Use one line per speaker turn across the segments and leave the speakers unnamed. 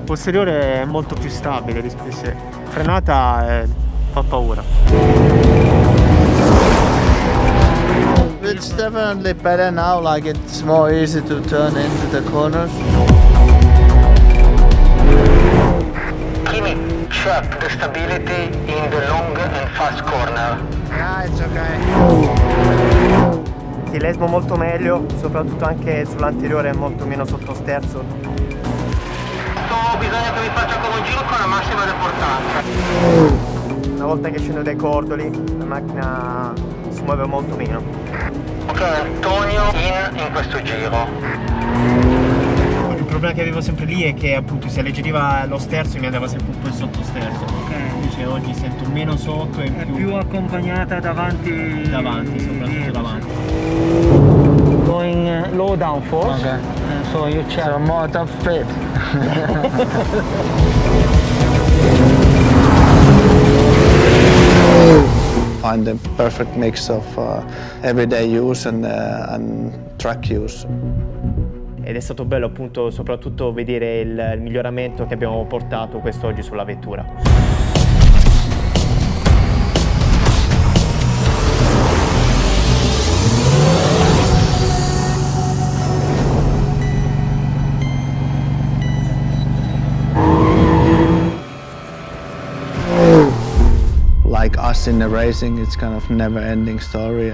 posteriore è molto più stabile rispetto a frenata, fa paura.
It's definitely better now, like it's more easy to turn into the corners.
Kimi, check the stability in the long and fast corner.
Yeah, it's okay.
Ti lesmo molto meglio, soprattutto anche sull'anteriore è molto meno sottosterzo.
Bisogna che vi faccia come un giro con la massima deportanza.
Una volta che scendo dai cordoli la macchina si muove molto meno.
Ok, Antonio in questo giro.
Il problema che avevo sempre lì è che appunto si alleggeriva lo sterzo mi andava sempre un po' il sottosterzo. Invece oggi sento meno sotto e più accompagnata davanti, soprattutto davanti.
Going low downforce,
Okay.
so you check.
So more top speed. Find the perfect mix of everyday use and track use.
Ed è stato bello appunto soprattutto vedere il miglioramento che abbiamo portato quest'oggi sulla vettura.
Like us in the racing, it's kind of never-ending story.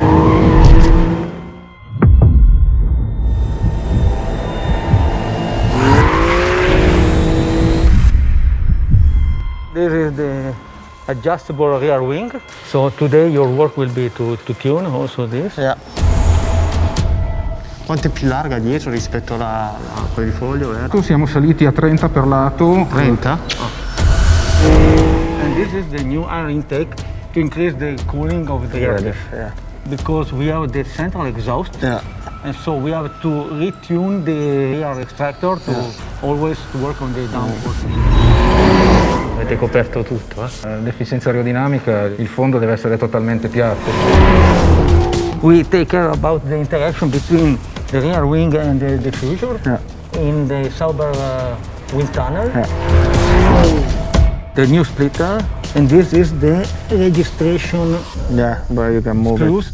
This is the adjustable rear wing. So today your work will be to tune also this.
Yeah.
Quanto è più larga dietro rispetto a quell'foglio?
Siamo saliti a 30 per lato.
30?
And this is the new air intake to increase the cooling of the air.
Yeah.
Because we have the central exhaust.
Yeah.
And so we have to retune the rear extractor to always work on the downforce.
Avete coperto tutto,
L'efficienza aerodinamica, il fondo deve essere totalmente piatto.
We take care about the interaction between the rear wing and the diffuser in the Sauber wind tunnel. The new splitter, and this is the registration
Yeah, where you can move
screws.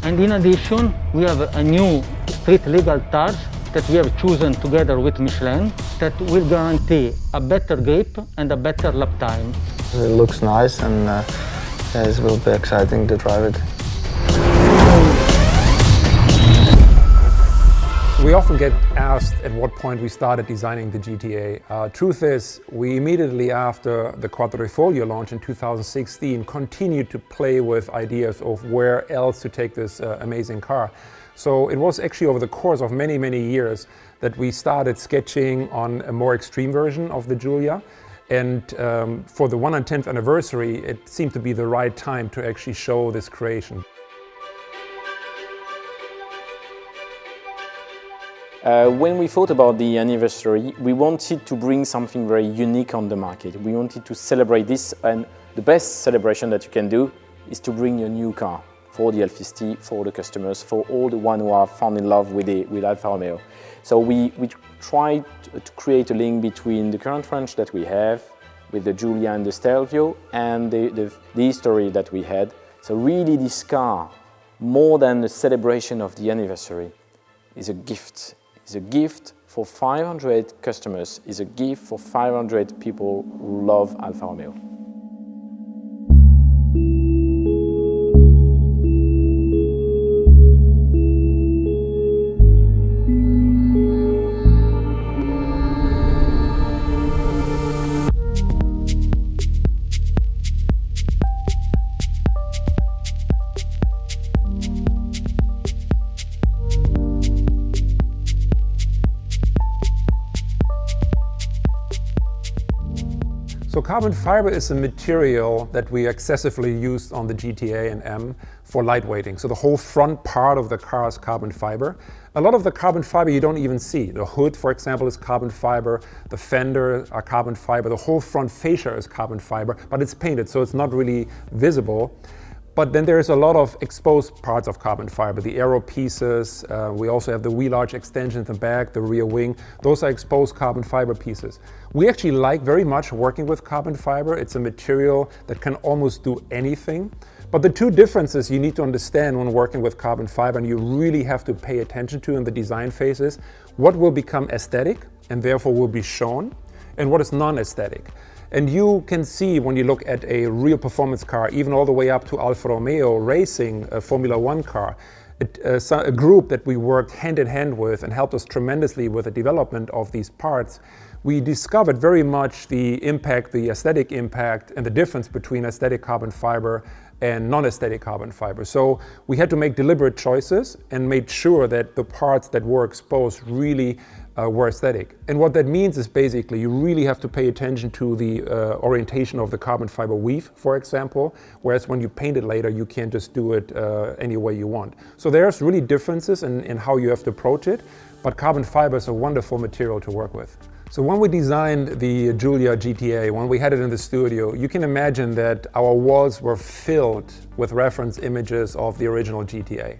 And in addition, we have a new street legal tires that we have chosen together with Michelin that will guarantee a better grip and a better lap time.
it. It looks nice, and it will be exciting to drive it.
We often get asked at what point we started designing the GTA. Truth is, we immediately after the Quadrifoglio launch in 2016 continued to play with ideas of where else to take this amazing car. So it was actually over the course of many, many years that we started sketching on a more extreme version of the Giulia. And for the 110th anniversary, it seemed to be the right time to actually show this creation.
When we thought about the anniversary, we wanted to bring something very unique on the market. We wanted to celebrate this, and the best celebration that you can do is to bring a new car for the L50, for the customers, for all the ones who are fallen in love with Alfa Romeo. So we tried to create a link between the current range that we have with the Giulia and the Stelvio and the history that we had. So really this car, more than the celebration of the anniversary, is a gift. It's a gift for 500 customers, it's a gift for 500 people who love Alfa Romeo.
So carbon fiber is a material that we excessively used on the GTA and M for lightweighting. So the whole front part of the car is carbon fiber. A lot of the carbon fiber you don't even see. The hood, for example, is carbon fiber. The fenders are carbon fiber. The whole front fascia is carbon fiber, but it's painted, so it's not really visible. But then there's a lot of exposed parts of carbon fiber, the aero pieces. We also have the wheel arch extension in the back, the rear wing. Those are exposed carbon fiber pieces. We actually like very much working with carbon fiber. It's a material that can almost do anything. But the two differences you need to understand when working with carbon fiber, and you really have to pay attention to in the design phases, what will become aesthetic and therefore will be shown, and what is non-aesthetic. And you can see when you look at a real performance car, even all the way up to Alfa Romeo racing a Formula One car, a group that we worked hand in hand with and helped us tremendously with the development of these parts, we discovered very much the impact, the aesthetic impact, and the difference between aesthetic carbon fiber and non-aesthetic carbon fiber. So we had to make deliberate choices and made sure that the parts that were exposed really were aesthetic. And what that means is basically you really have to pay attention to the orientation of the carbon fiber weave, for example, whereas when you paint it later, you can't just do it any way you want. So there's really differences in how you have to approach it, but carbon fiber is a wonderful material to work with. So when we designed the Giulia GTA, when we had it in the studio, you can imagine that our walls were filled with reference images of the original GTA.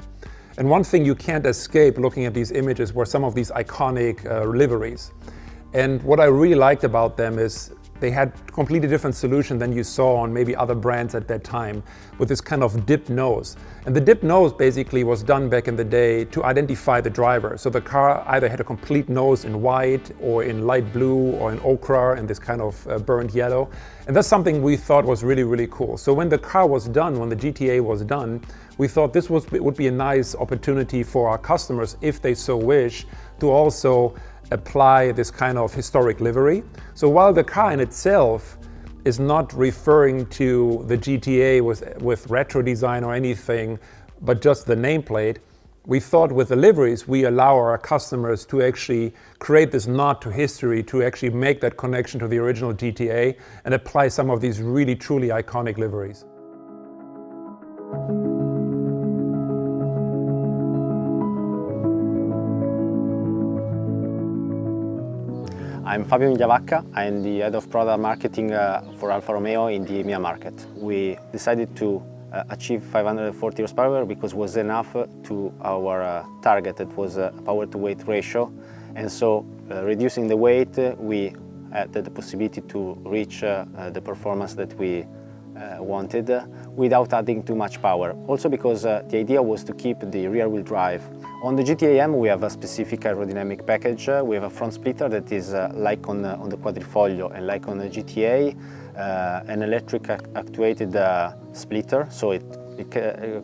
And one thing you can't escape looking at these images were some of these iconic liveries. And what I really liked about them is they had a completely different solution than you saw on maybe other brands at that time, with this kind of dipped nose. And the dipped nose basically was done back in the day to identify the driver. So the car either had a complete nose in white or in light blue or in ochre and this kind of burnt yellow. And that's something we thought was really, really cool. So when the car was done, when the GTA was done, we thought this would be a nice opportunity for our customers, if they so wish, to also apply this kind of historic livery. So while the car in itself is not referring to the GTA with retro design or anything, but just the nameplate, we thought with the liveries, we allow our customers to actually create this nod to history, to actually make that connection to the original GTA and apply some of these really, truly iconic liveries.
I'm Fabio Migliavacca. I'm the head of product marketing for Alfa Romeo in the EMEA market. We decided to achieve 540 horsepower because it was enough to our target. It was a power to weight ratio, and so reducing the weight, we had the possibility to reach the performance that we wanted without adding too much power. Also because the idea was to keep the rear wheel drive. On the GTA-M we have a specific aerodynamic package. We have a front splitter that is like on the Quadrifoglio and like on the GTA, an electric actuated splitter, so it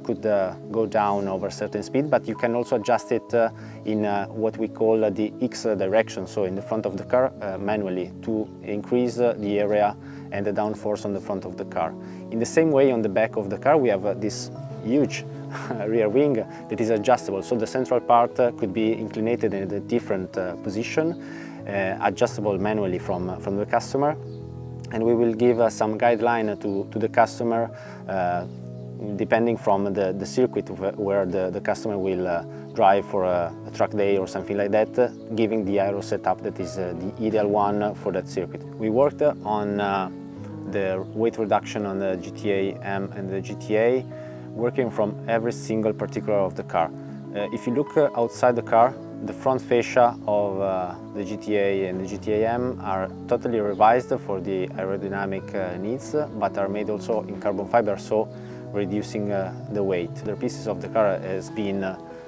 could go down over a certain speed, but you can also adjust it in what we call the X direction, so in the front of the car manually, to increase the area and the downforce on the front of the car. In the same way, on the back of the car we have this huge rear wing that is adjustable, so the central part could be inclinated in a different position, adjustable manually from the customer, and we will give some guideline to the customer depending from the circuit where the customer will drive for a track day or something like that, giving the aero setup that is the ideal one for that circuit. We worked on the weight reduction on the GTA-M and the GTA, working from every single particular of the car. If you look outside the car, the front fascia of the GTA and the GTA-M are totally revised for the aerodynamic needs, but are made also in carbon fiber, so reducing the weight. The pieces of the car has been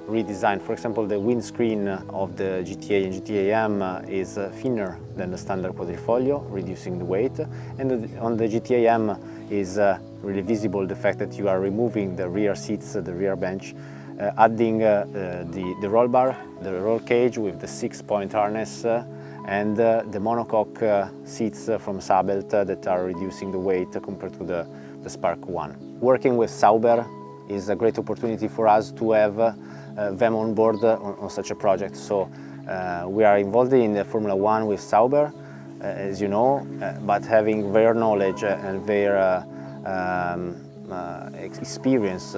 redesigned. For example, the windscreen of the GTA and GTA-M is thinner than the standard Quadrifoglio, reducing the weight. And on the GTA-M is really visible the fact that you are removing the rear seats, the rear bench, adding the roll bar, the roll cage with the 6-point harness, and the monocoque seats from Sabelt that are reducing the weight compared to the Spark 1. Working with Sauber is a great opportunity for us to have them on board on such a project. So we are involved in the Formula One with Sauber, as you know, but having their knowledge and their experience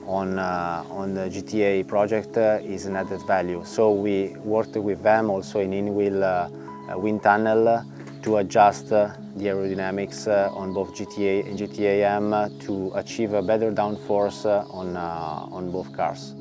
on the GTA project is an added value. So we worked with them also in in-wheel wind tunnel to adjust the aerodynamics on both GTA and GTA M to achieve a better downforce on both cars.